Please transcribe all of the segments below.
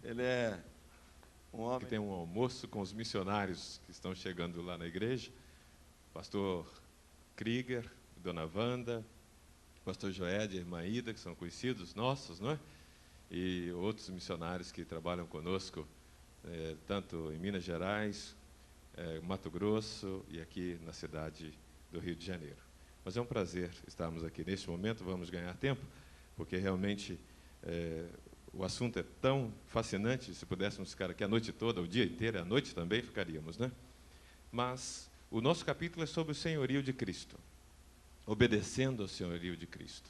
Ele é um homem que tem um almoço com os missionários que estão chegando lá na igreja. Pastor Krieger, Dona Wanda, Pastor Joed e Irmã Ida, que são conhecidos nossos, não é? E outros missionários que trabalham conosco, tanto em Minas Gerais, Mato Grosso e aqui na cidade do Rio de Janeiro. Mas é um prazer estarmos aqui neste momento. Vamos ganhar tempo, porque realmente o assunto é tão fascinante. Se pudéssemos ficar aqui a noite toda, o dia inteiro, à noite também ficaríamos, né? Mas o nosso capítulo é sobre o senhorio de Cristo, obedecendo ao senhorio de Cristo.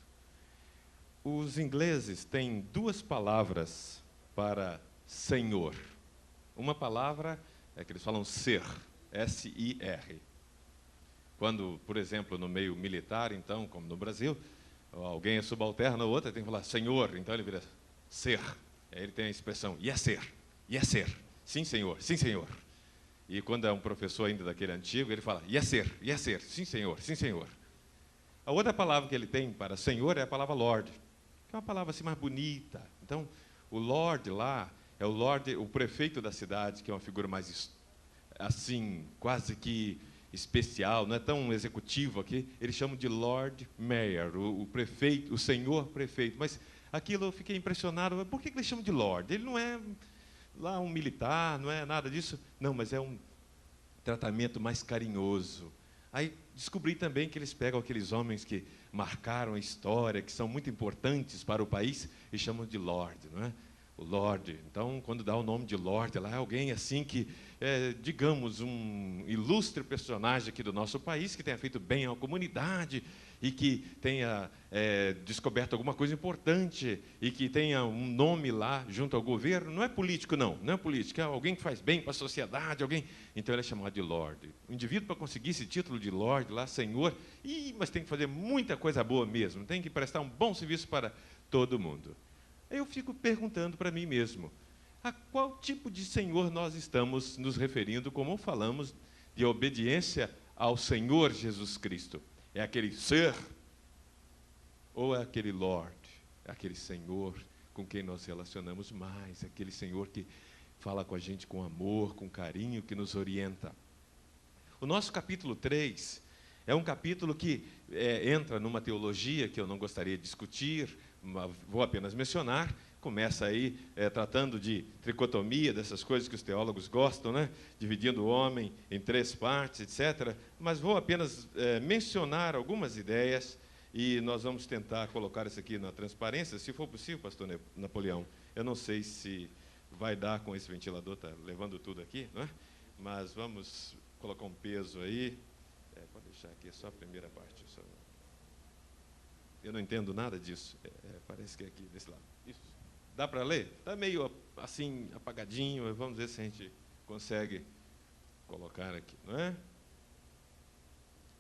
Os ingleses têm duas palavras para senhor. Uma palavra é que eles falam ser, S-I-R. Quando, por exemplo, no meio militar, então, como no Brasil, alguém é subalterno ao outro, tem que falar senhor, então ele vira ser. Aí ele tem a expressão yes ser, sim senhor, sim senhor. E quando é um professor ainda daquele antigo, ele fala yes ser, sim senhor, sim senhor. A outra palavra que ele tem para senhor é a palavra lord, que é uma palavra assim mais bonita. Então, o lord lá é o lord, o prefeito da cidade, que é uma figura mais assim, quase que especial, não é tão executivo aqui. Eles chamam de Lord Mayor, o prefeito, o senhor prefeito. Mas aquilo eu fiquei impressionado. Por que eles chamam de Lord? Ele não é lá um militar, não é nada disso. Não, mas é um tratamento mais carinhoso. Aí descobri também que eles pegam aqueles homens que marcaram a história, que são muito importantes para o país, e chamam de Lord, não é? O Lord. Então, quando dá o nome de Lord, lá é alguém assim que, digamos, um ilustre personagem aqui do nosso país, que tenha feito bem à comunidade e que tenha descoberto alguma coisa importante e que tenha um nome lá junto ao governo. Não é político, não é político, é alguém que faz bem para a sociedade, alguém. Então, ele é chamado de Lord. O indivíduo, para conseguir esse título de Lord, lá, senhor, mas tem que fazer muita coisa boa mesmo, tem que prestar um bom serviço para todo mundo. Eu fico perguntando para mim mesmo, a qual tipo de Senhor nós estamos nos referindo, como falamos de obediência ao Senhor Jesus Cristo? É aquele ser? Ou é aquele Lord? É aquele Senhor com quem nós relacionamos mais, aquele Senhor que fala com a gente com amor, com carinho, que nos orienta. O nosso capítulo 3 é um capítulo que entra numa teologia que eu não gostaria de discutir, vou apenas mencionar. Começa aí tratando de tricotomia, dessas coisas que os teólogos gostam, né? Dividindo o homem em 3 partes, etc. Mas vou apenas mencionar algumas ideias e nós vamos tentar colocar isso aqui na transparência, se for possível, pastor Napoleão. Eu não sei se vai dar com esse ventilador, está levando tudo aqui, não é? Mas vamos colocar um peso aí. Pode deixar aqui, só a primeira parte. Só. Eu não entendo nada disso. Parece que é aqui, desse lado. Isso. Dá para ler? Está meio assim, apagadinho. Vamos ver se a gente consegue colocar aqui, não é?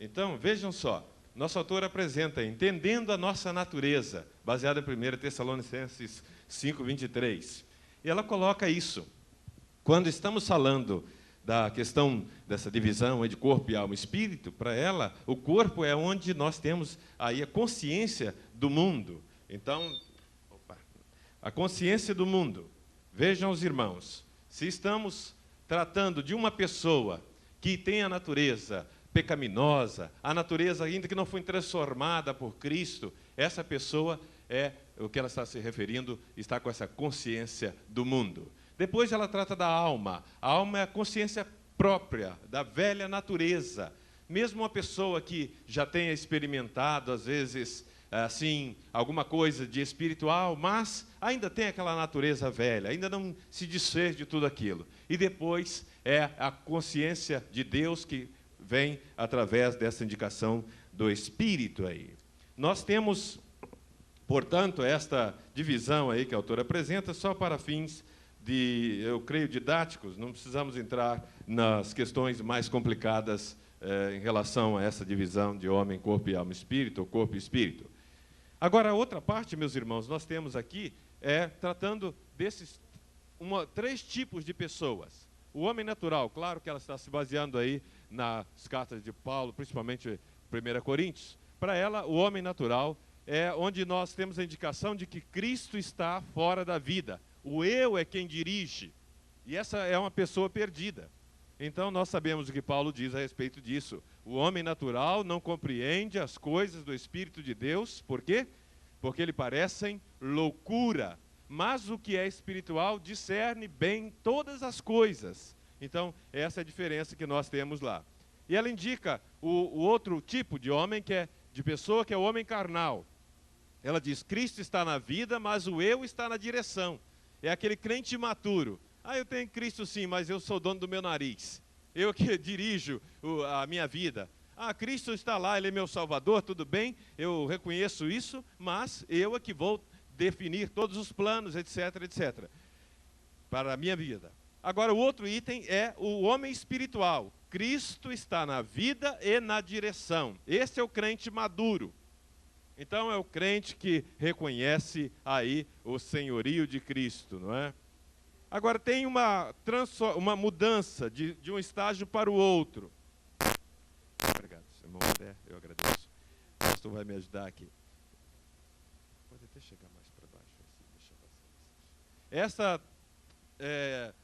Então, vejam só. Nosso autor apresenta, entendendo a nossa natureza, baseado em 1 Tessalonicenses 5:23. E ela coloca isso. Quando estamos falando da questão dessa divisão de corpo e alma e espírito, para ela, o corpo é onde nós temos aí a consciência do mundo. Então, a consciência do mundo. Vejam os irmãos, se estamos tratando de uma pessoa que tem a natureza pecaminosa, a natureza ainda que não foi transformada por Cristo, essa pessoa o que ela está se referindo, está com essa consciência do mundo. Depois ela trata da alma. A alma é a consciência própria, da velha natureza. Mesmo uma pessoa que já tenha experimentado, às vezes, assim, alguma coisa de espiritual, mas ainda tem aquela natureza velha, ainda não se desfez de tudo aquilo. E depois é a consciência de Deus que vem através dessa indicação do Espírito aí. Nós temos, portanto, esta divisão aí que a autora apresenta, só para fins eu creio, didáticos. Não precisamos entrar nas questões mais complicadas em relação a essa divisão de homem, corpo e alma, espírito, ou corpo e espírito. Agora, a outra parte, meus irmãos, nós temos aqui, tratando desses 3 tipos de pessoas. O homem natural, claro que ela está se baseando aí nas cartas de Paulo, principalmente 1 Coríntios. Para ela, o homem natural é onde nós temos a indicação de que Cristo está fora da vida. O eu é quem dirige. E essa é uma pessoa perdida. Então, nós sabemos o que Paulo diz a respeito disso. O homem natural não compreende as coisas do Espírito de Deus. Por quê? Porque lhe parecem loucura. Mas o que é espiritual discerne bem todas as coisas. Então, essa é a diferença que nós temos lá. E ela indica o outro tipo de homem, de pessoa, que é o homem carnal. Ela diz, Cristo está na vida, mas o eu está na direção. É aquele crente imaturo. Eu tenho Cristo sim, mas eu sou dono do meu nariz. Eu que dirijo a minha vida. Cristo está lá, Ele é meu Salvador, tudo bem, eu reconheço isso, mas eu é que vou definir todos os planos, etc, etc, para a minha vida. Agora, o outro item é o homem espiritual. Cristo está na vida e na direção. Esse é o crente maduro. Então, é o crente que reconhece aí o senhorio de Cristo, não é? Agora, tem uma mudança de um estágio para o outro. Obrigado, irmão André, eu agradeço. O pastor vai me ajudar aqui. Pode até chegar mais para baixo. Assim, deixa eu passar. Essa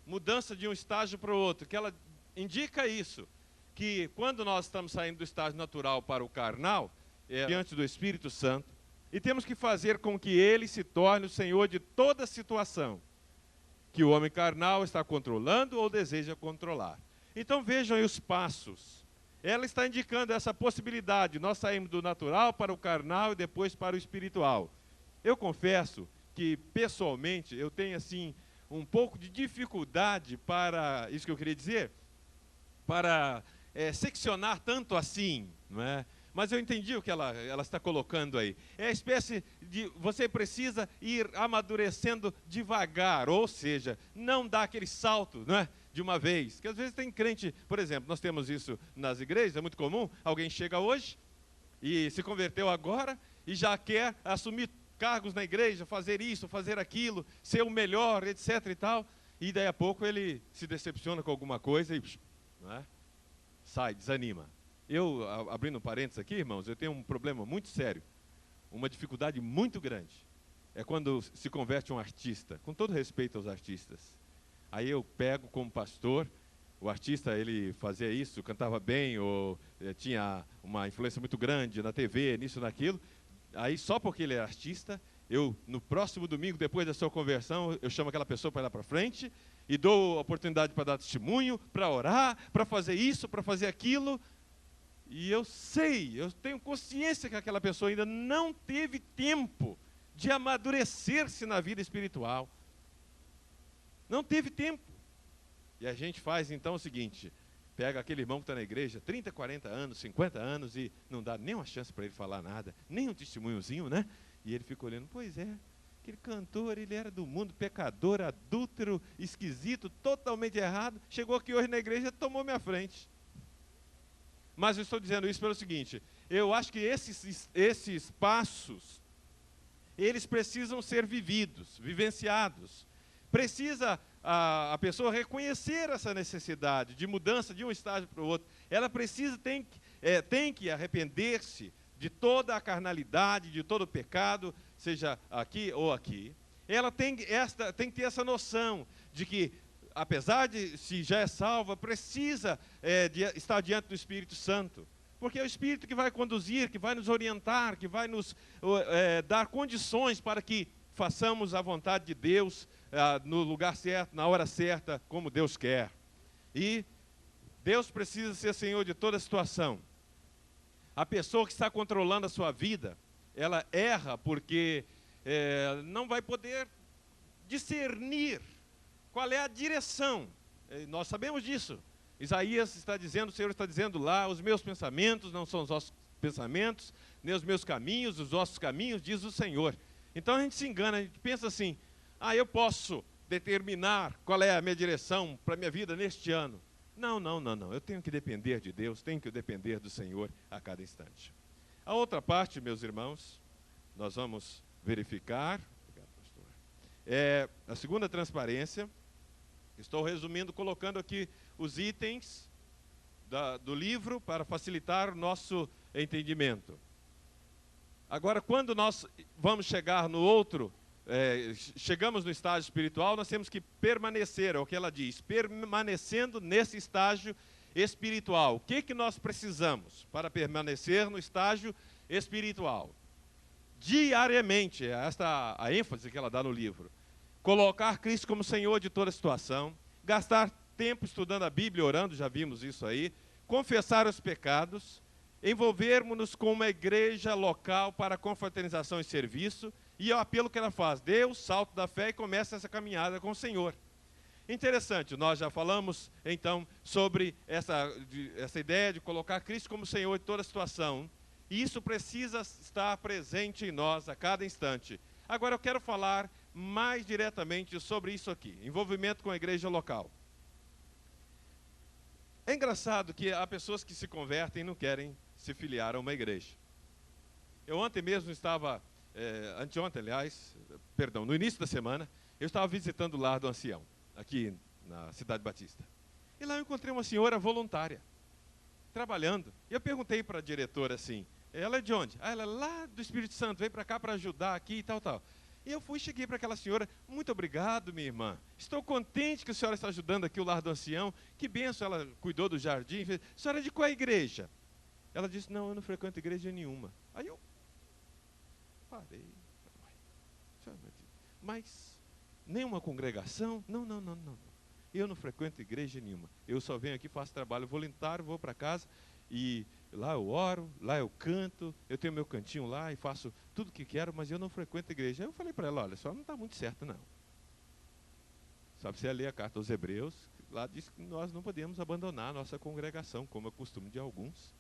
mudança de um estágio para o outro, que ela indica isso, que quando nós estamos saindo do estágio natural para o carnal, diante do Espírito Santo, e temos que fazer com que Ele se torne o Senhor de toda situação que o homem carnal está controlando ou deseja controlar. Então vejam aí os passos. Ela está indicando essa possibilidade. Nós saímos do natural para o carnal e depois para o espiritual. Eu confesso que, pessoalmente, eu tenho assim um pouco de dificuldade para, isso que eu queria dizer, para seccionar tanto assim, não é? Mas eu entendi o que ela está colocando aí. É a espécie de, você precisa ir amadurecendo devagar, ou seja, não dar aquele salto, não é? De uma vez. Porque às vezes tem crente, por exemplo, nós temos isso nas igrejas, é muito comum, alguém chega hoje e se converteu agora e já quer assumir cargos na igreja, fazer isso, fazer aquilo, ser o melhor, etc e tal, e daí a pouco ele se decepciona com alguma coisa e não é? Sai, desanima. Eu, abrindo um parênteses aqui, irmãos, eu tenho um problema muito sério, uma dificuldade muito grande. É quando se converte um artista, com todo respeito aos artistas. Aí eu pego como pastor, o artista, ele fazia isso, cantava bem, ou tinha uma influência muito grande na TV, nisso, naquilo. Aí, só porque ele é artista, eu, no próximo domingo, depois da sua conversão, eu chamo aquela pessoa para ir lá para frente e dou a oportunidade para dar testemunho, para orar, para fazer isso, para fazer aquilo. E eu tenho consciência que aquela pessoa ainda não teve tempo de amadurecer-se na vida espiritual. Não teve tempo. E a gente faz então o seguinte, pega aquele irmão que está na igreja, 30, 40 anos, 50 anos, e não dá nem uma chance para ele falar nada, nem um testemunhozinho, né? E ele fica olhando, pois é, aquele cantor, ele era do mundo, pecador, adúltero, esquisito, totalmente errado, chegou aqui hoje na igreja e tomou minha frente. Mas eu estou dizendo isso pelo seguinte, eu acho que esses passos, eles precisam ser vividos, vivenciados. Precisa a pessoa reconhecer essa necessidade de mudança de um estágio para o outro. Ela tem que arrepender-se de toda a carnalidade, de todo o pecado, seja aqui ou aqui. Ela tem que ter essa noção de que, apesar de se já é salva, precisa de estar diante do Espírito Santo. Porque é o Espírito que vai conduzir, que vai nos orientar, que vai nos dar condições para que façamos a vontade de Deus no lugar certo, na hora certa, como Deus quer. E Deus precisa ser Senhor de toda a situação. A pessoa que está controlando a sua vida, ela erra porque não vai poder discernir qual é a direção. Nós sabemos disso. Isaías está dizendo, o Senhor está dizendo lá, os meus pensamentos não são os vossos pensamentos, nem os meus caminhos, os vossos caminhos, diz o Senhor. Então a gente se engana, a gente pensa assim, eu posso determinar qual é a minha direção para a minha vida neste ano. Não, eu tenho que depender de Deus, tenho que depender do Senhor a cada instante. A outra parte, meus irmãos, nós vamos verificar, obrigado, pastor, a segunda transparência. Estou resumindo, colocando aqui os itens do livro para facilitar o nosso entendimento. Agora, quando nós vamos chegar no outro chegamos no estágio espiritual, nós temos que permanecer, é o que ela diz, permanecendo nesse estágio espiritual. O que nós precisamos para permanecer no estágio espiritual? Diariamente, esta a ênfase que ela dá no livro. Colocar Cristo como Senhor de toda a situação, gastar tempo estudando a Bíblia, orando, já vimos isso aí, confessar os pecados, envolvermos-nos com uma igreja local para confraternização e serviço, e é o apelo que ela faz, dê o salto da fé e começa essa caminhada com o Senhor. Interessante, nós já falamos, então, sobre essa ideia de colocar Cristo como Senhor de toda a situação, e isso precisa estar presente em nós a cada instante. Agora eu quero falar mais diretamente sobre isso aqui, envolvimento com a igreja local. É engraçado que há pessoas que se convertem e não querem se filiar a uma igreja. Eu ontem mesmo estava, anteontem, aliás, perdão, no início da semana, eu estava visitando o lar do ancião, aqui na Cidade Batista. E lá eu encontrei uma senhora voluntária, trabalhando. E eu perguntei para a diretora assim, ela é de onde? Ah, ela é lá do Espírito Santo, veio para cá para ajudar aqui e tal, tal. E eu cheguei para aquela senhora, muito obrigado, minha irmã. Estou contente que a senhora está ajudando aqui o lar do ancião. Que bênção, ela cuidou do jardim. A senhora é de qual igreja? Ela disse, não, eu não frequento igreja nenhuma. Aí eu parei. Mas nenhuma congregação? Não. Eu não frequento igreja nenhuma. Eu só venho aqui, faço trabalho voluntário, vou para casa e lá eu oro, lá eu canto, eu tenho meu cantinho lá e faço tudo o que quero, mas eu não frequento a igreja. Aí eu falei para ela, olha, só não está muito certo não. Sabe, você ler a carta aos Hebreus, lá diz que nós não podemos abandonar a nossa congregação, como é costume de alguns.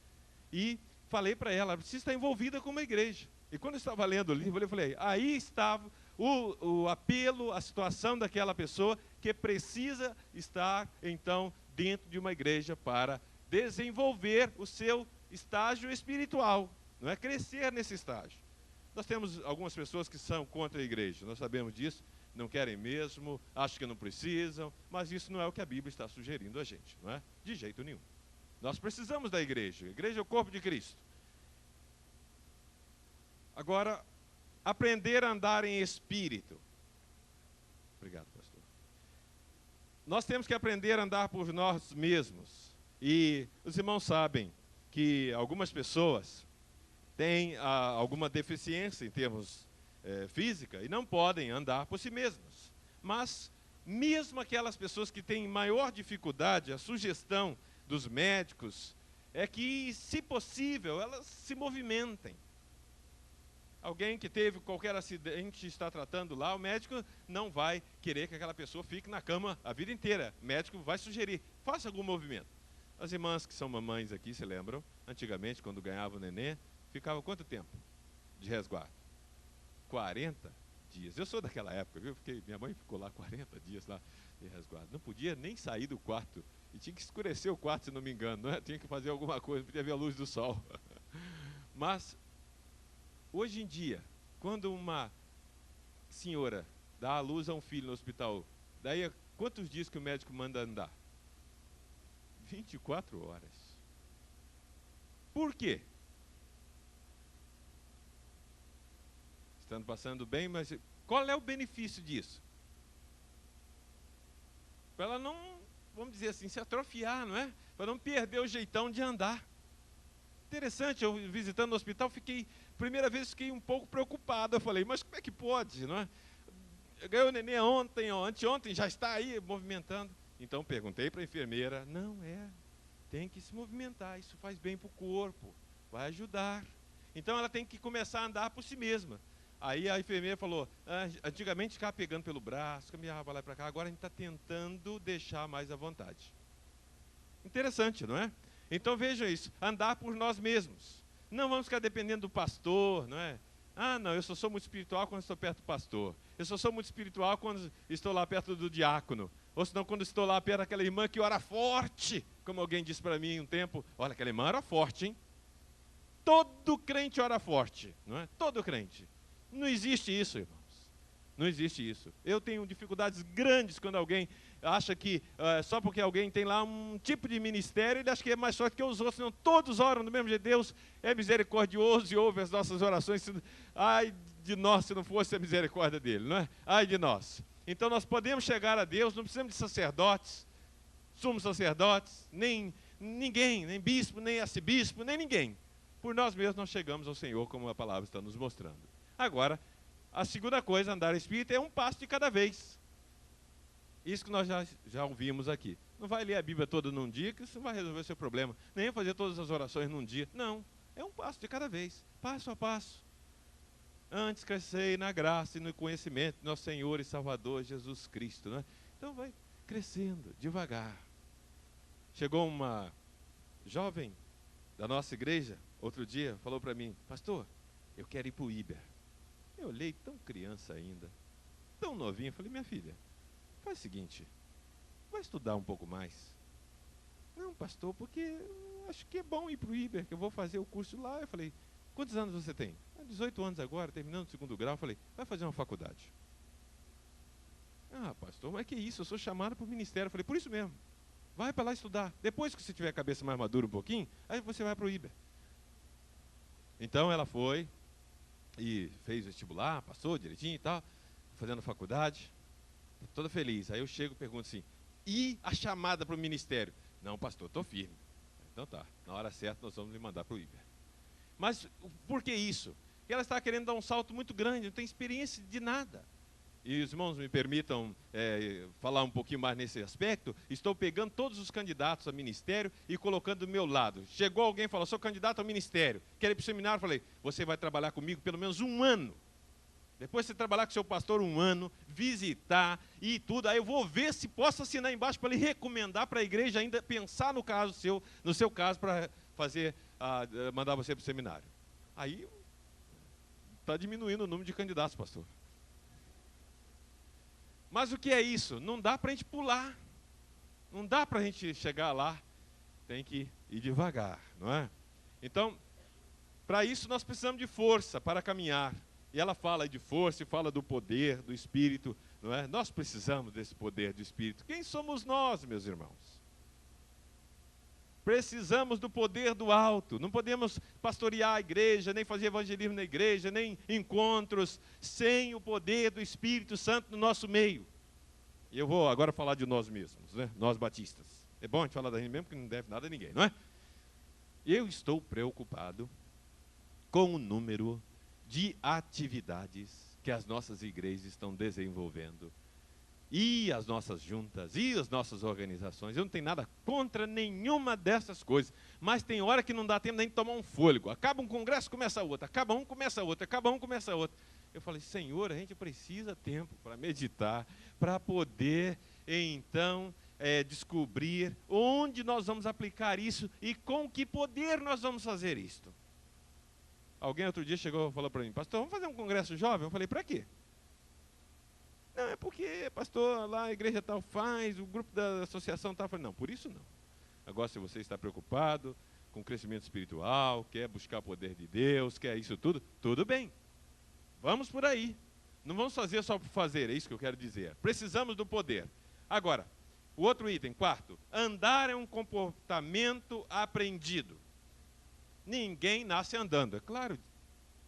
E falei para ela precisa estar envolvida com uma igreja. E quando eu estava lendo o livro, eu falei, aí estava o apelo, a situação daquela pessoa que precisa estar, então, dentro de uma igreja para desenvolver o seu estágio espiritual, não é? Crescer nesse estágio. Nós temos algumas pessoas que são contra a igreja, nós sabemos disso, não querem mesmo, acham que não precisam, mas isso não é o que a Bíblia está sugerindo a gente, não é? De jeito nenhum. Nós precisamos da igreja, a igreja é o corpo de Cristo. Agora, aprender a andar em espírito. Obrigado, pastor. Nós temos que aprender a andar por nós mesmos. E os irmãos sabem que algumas pessoas têm alguma deficiência em termos física e não podem andar por si mesmas. Mas, mesmo aquelas pessoas que têm maior dificuldade, a sugestão dos médicos é que, se possível, elas se movimentem. Alguém que teve qualquer acidente está tratando lá, o médico não vai querer que aquela pessoa fique na cama a vida inteira. O médico vai sugerir, faça algum movimento. As irmãs que são mamães aqui, se lembram? Antigamente, quando ganhava o neném, ficava quanto tempo de resguardo? 40 dias. Eu sou daquela época, viu? Minha mãe ficou lá 40 dias lá de resguardo. Não podia nem sair do quarto. E tinha que escurecer o quarto, se não me engano, não é? Tinha que fazer alguma coisa, não podia ver a luz do sol. Mas, hoje em dia, quando uma senhora dá à luz a um filho no hospital, daí quantos dias que o médico manda andar? 24 horas. Por quê? Estando passando bem, mas qual é o benefício disso? Para ela não, vamos dizer assim, se atrofiar, não é? Para não perder o jeitão de andar. Interessante, eu visitando o hospital, primeira vez fiquei um pouco preocupado. Eu falei, mas como é que pode, não é? Ganhou o neném ontem, anteontem, já está aí movimentando. Então perguntei para a enfermeira, tem que se movimentar, isso faz bem para o corpo, vai ajudar. Então ela tem que começar a andar por si mesma. Aí a enfermeira falou, antigamente ficava pegando pelo braço, caminhava lá para cá, agora a gente está tentando deixar mais à vontade. Interessante, não é? Então vejam isso, andar por nós mesmos. Não vamos ficar dependendo do pastor, não é? Não, eu só sou muito espiritual quando estou perto do pastor. Eu só sou muito espiritual quando estou lá perto do diácono. Ou senão quando estou lá perto daquela irmã que ora forte. Como alguém disse para mim um tempo, olha, aquela irmã ora forte, hein? Todo crente ora forte, não é? Todo crente. Não existe isso, irmãos. Não existe isso. Eu tenho dificuldades grandes quando alguém acha que só porque alguém tem lá um tipo de ministério, ele acha que é mais forte que os outros. Não, todos oram do mesmo jeito. Deus é misericordioso e ouve as nossas orações. de nós se não fosse a misericórdia dele, não é? Ai de nós. Então nós podemos chegar a Deus, não precisamos de sacerdotes, sumos sacerdotes, nem ninguém, nem bispo, nem arcebispo, nem ninguém. Por nós mesmos nós chegamos ao Senhor, como a palavra está nos mostrando. Agora, a segunda coisa, andar em espírito, é um passo de cada vez. Isso que nós já ouvimos aqui. Não vai ler a Bíblia toda num dia, que isso não vai resolver o seu problema. Nem fazer todas as orações num dia. Não, é um passo de cada vez, passo a passo. Antes crescei na graça e no conhecimento de nosso Senhor e Salvador Jesus Cristo. Né? Então vai crescendo, devagar. Chegou uma jovem da nossa igreja, outro dia, falou para mim, pastor, eu quero ir para o Iber. Eu olhei tão criança ainda, tão novinha, falei, minha filha, faz o seguinte, vai estudar um pouco mais. Não, pastor, porque eu acho que é bom ir para o Iber, que eu vou fazer o curso lá. Eu falei, quantos anos você tem? 18 anos agora, terminando o 2º grau. Eu falei, vai fazer uma faculdade. Ah, pastor, mas que isso, eu sou chamado para o ministério. Eu falei, por isso mesmo, vai para lá estudar. Depois que você tiver a cabeça mais madura um pouquinho, aí você vai para o Iber. Então ela foi e fez vestibular, passou direitinho e tal, fazendo faculdade, toda feliz. Aí eu chego e pergunto assim, e a chamada para o ministério? Não, pastor, estou firme. Então tá, na hora certa nós vamos lhe mandar para o Iber. Mas por que isso? Porque ela está querendo dar um salto muito grande, não tem experiência de nada. E os irmãos me permitam falar um pouquinho mais nesse aspecto. Estou pegando todos os candidatos a ministério e colocando do meu lado. Chegou alguém e falou, sou candidato ao ministério, quero ir para o seminário. Eu falei, você vai trabalhar comigo pelo menos 1 ano. Depois você trabalhar com seu pastor 1 ano, visitar e tudo, aí eu vou ver se posso assinar embaixo para lhe recomendar para a igreja ainda pensar no seu caso para fazer, mandar você para o seminário. Aí está diminuindo o número de candidatos, pastor. Mas o que é isso? Não dá para a gente pular. Não dá para a gente chegar lá. Tem que ir devagar, não é? Então, para isso nós precisamos de força para caminhar. E ela fala de força e fala do poder do Espírito, não é? Nós precisamos desse poder do Espírito. Quem somos nós, meus irmãos? Precisamos do poder do alto. Não podemos pastorear a igreja, nem fazer evangelismo na igreja, nem encontros, sem o poder do Espírito Santo no nosso meio. E eu vou agora falar de nós mesmos, né? Nós batistas. É bom a gente falar da gente mesmo, porque não deve nada a ninguém, não é? Eu estou preocupado com o número de atividades que as nossas igrejas estão desenvolvendo, e as nossas juntas, e as nossas organizações. Eu não tenho nada contra nenhuma dessas coisas, mas tem hora que não dá tempo nem de tomar um fôlego. Acaba um congresso, começa outro, acaba um, começa outro, acaba um, começa outro. Eu falei, Senhor, a gente precisa tempo para meditar, para poder, então, descobrir onde nós vamos aplicar isso e com que poder nós vamos fazer isto. Alguém outro dia chegou e falou para mim, pastor, vamos fazer um congresso jovem? Eu falei, para quê? Não, é porque, pastor, lá a igreja tal faz, o grupo da associação tal faz. Não, por isso não. Agora, se você está preocupado com o crescimento espiritual, quer buscar o poder de Deus, quer isso tudo, tudo bem. Vamos por aí. Não vamos fazer só por fazer, é isso que eu quero dizer. Precisamos do poder. Agora, o outro item, 4. Andar é um comportamento aprendido. Ninguém nasce andando, é claro.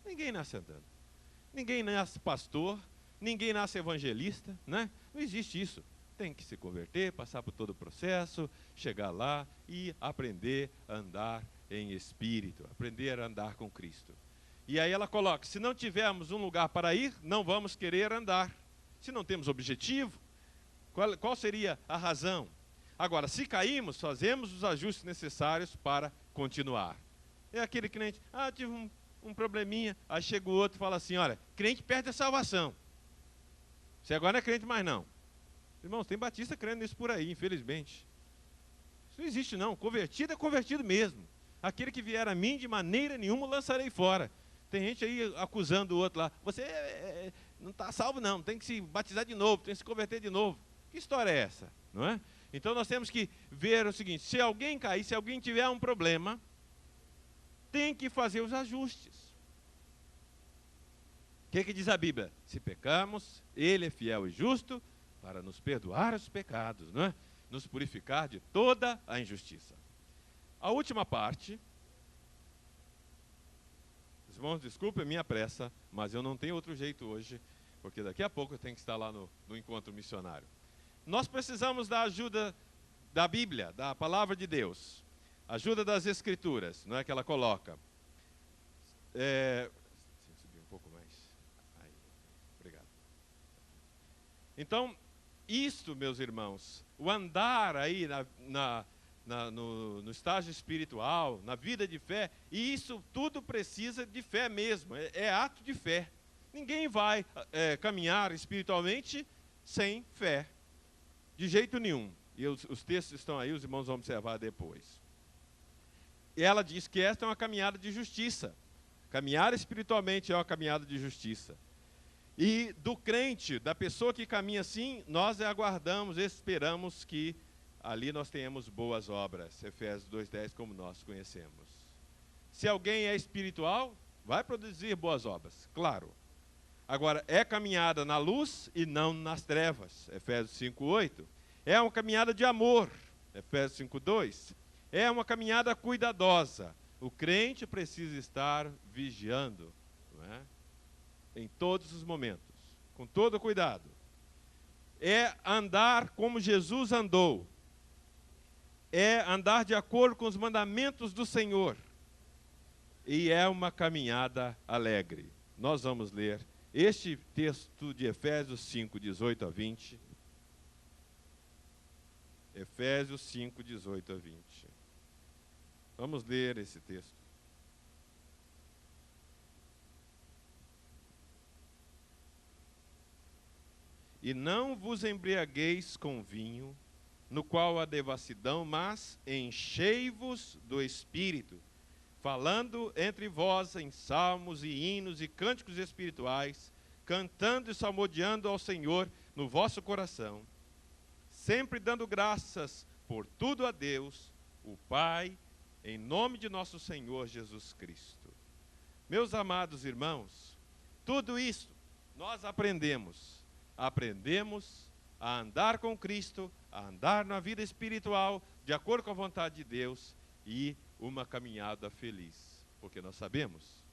Ninguém nasce andando. Ninguém nasce pastor. Ninguém nasce evangelista, né? Não existe isso. Tem que se converter, passar por todo o processo, chegar lá e aprender a andar em espírito, aprender a andar com Cristo. E aí ela coloca, se não tivermos um lugar para ir, não vamos querer andar. Se não temos objetivo, qual seria a razão? Agora, se caímos, fazemos os ajustes necessários para continuar. É aquele crente, tive um probleminha, aí chega o outro e fala assim, olha, crente perde a salvação. Você agora não é crente mais não. Irmãos, tem batista crendo nisso por aí, infelizmente. Isso não existe não. Convertido é convertido mesmo. Aquele que vier a mim, de maneira nenhuma, lançarei fora. Tem gente aí acusando o outro lá. Você não está salvo não, tem que se batizar de novo, tem que se converter de novo. Que história é essa? Não é? Então nós temos que ver o seguinte, se alguém cair, se alguém tiver um problema, tem que fazer os ajustes. O que diz a Bíblia? Se pecamos, Ele é fiel e justo para nos perdoar os pecados, não é? Nos purificar de toda a injustiça. A última parte, os irmãos, desculpe a minha pressa, mas eu não tenho outro jeito hoje, porque daqui a pouco eu tenho que estar lá no encontro missionário. Nós precisamos da ajuda da Bíblia, da Palavra de Deus, ajuda das Escrituras, não é que ela coloca. Subir um pouco mais. Aí, obrigado. Então, isto, meus irmãos, o andar aí no estágio espiritual, na vida de fé, e isso tudo precisa de fé mesmo, é ato de fé. Ninguém vai caminhar espiritualmente sem fé, de jeito nenhum. E os textos estão aí, os irmãos vão observar depois. E ela diz que esta é uma caminhada de justiça. Caminhar espiritualmente é uma caminhada de justiça. E do crente, da pessoa que caminha assim, nós aguardamos, esperamos que ali nós tenhamos boas obras. Efésios 2:10, como nós conhecemos. Se alguém é espiritual, vai produzir boas obras, claro. Agora, é caminhada na luz e não nas trevas. Efésios 5:8. É uma caminhada de amor. Efésios 5:2. É uma caminhada cuidadosa. O crente precisa estar vigiando, não é? Em todos os momentos, com todo cuidado. É andar como Jesus andou. É andar de acordo com os mandamentos do Senhor. E é uma caminhada alegre. Nós vamos ler este texto de Efésios 5:18-20. Efésios 5:18-20. Vamos ler esse texto. E não vos embriagueis com vinho, no qual há devassidão, mas enchei-vos do Espírito, falando entre vós em salmos e hinos e cânticos espirituais, cantando e salmodiando ao Senhor no vosso coração, sempre dando graças por tudo a Deus, o Pai, em nome de nosso Senhor Jesus Cristo. Meus amados irmãos, tudo isso nós aprendemos a andar com Cristo, a andar na vida espiritual, de acordo com a vontade de Deus, e uma caminhada feliz, porque nós sabemos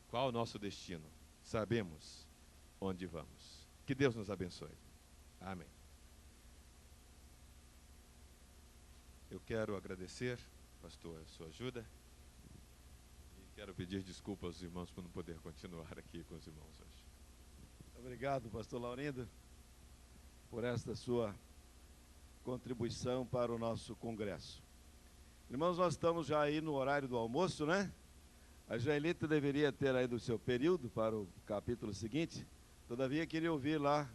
qual é o nosso destino, sabemos onde vamos. Que Deus nos abençoe. Amém. Eu quero agradecer, pastor, a sua ajuda, e quero pedir desculpas aos irmãos por não poder continuar aqui com os irmãos hoje. Obrigado, pastor Laurindo, por esta sua contribuição para o nosso congresso. Irmãos, nós estamos já aí no horário do almoço, né? A Jaelita deveria ter aí do seu período para o capítulo seguinte, todavia queria ouvir lá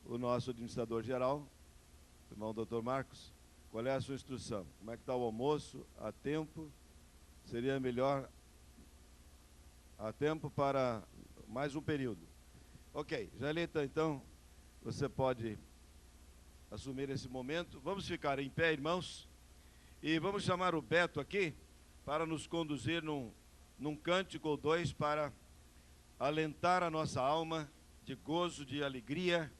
o nosso administrador geral, o irmão doutor Marcos, qual é a sua instrução? Como é que está o almoço? A tempo? Seria melhor a tempo para mais um período. Ok, Jaelita, então, você pode assumir esse momento. Vamos ficar em pé, irmãos, e vamos chamar o Beto aqui para nos conduzir num cântico ou dois para alentar a nossa alma de gozo, de alegria,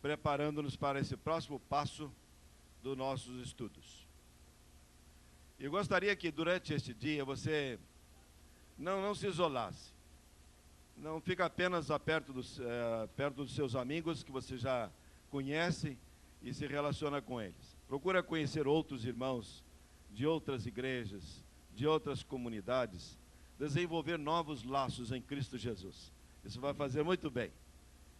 preparando-nos para esse próximo passo dos nossos estudos. Eu gostaria que durante este dia você não se isolasse. Não fica apenas perto dos seus amigos que você já conhece e se relaciona com eles. Procura conhecer outros irmãos de outras igrejas, de outras comunidades, desenvolver novos laços em Cristo Jesus. Isso vai fazer muito bem.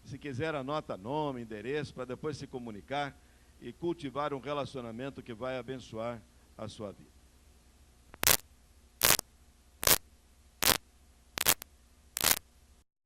Se quiser, anota nome, endereço, para depois se comunicar e cultivar um relacionamento que vai abençoar a sua vida.